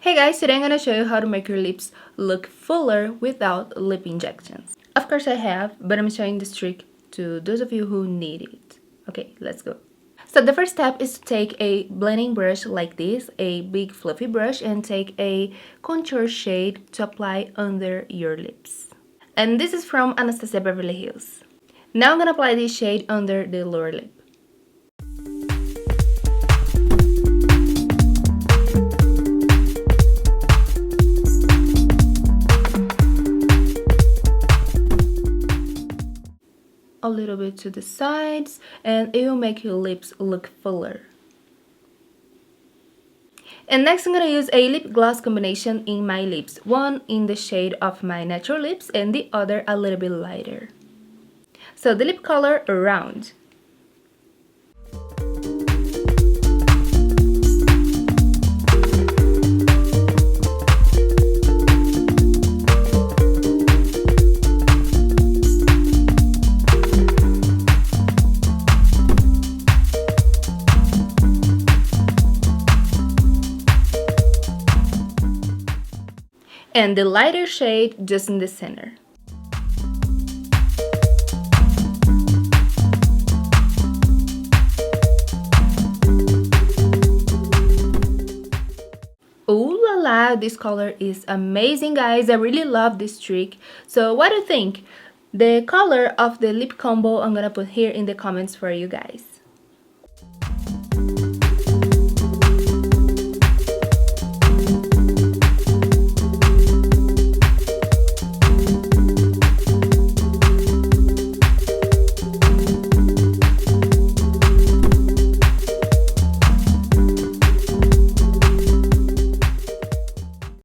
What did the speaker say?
Hey guys, today I'm gonna show you how to make your lips look fuller without lip injections. Of course I have, but I'm showing this trick to those of you who need it. Okay, let's go. So the first step is to take a blending brush like this, a big fluffy brush, and take a contour shade to apply under your lips. And this is from Anastasia Beverly Hills. Now I'm gonna apply this shade under the lower lip. A little bit to the sides, and it will make your lips look fuller. And next I'm gonna use a lip gloss combination in my lips, one in the shade of my natural lips and the other a little bit lighter. So the lip color Round. And the lighter shade just in the center. Ooh la la, this color is amazing, guys. I really love this trick. So what do you think? The color of the lip combo I'm gonna put here in the comments for you guys.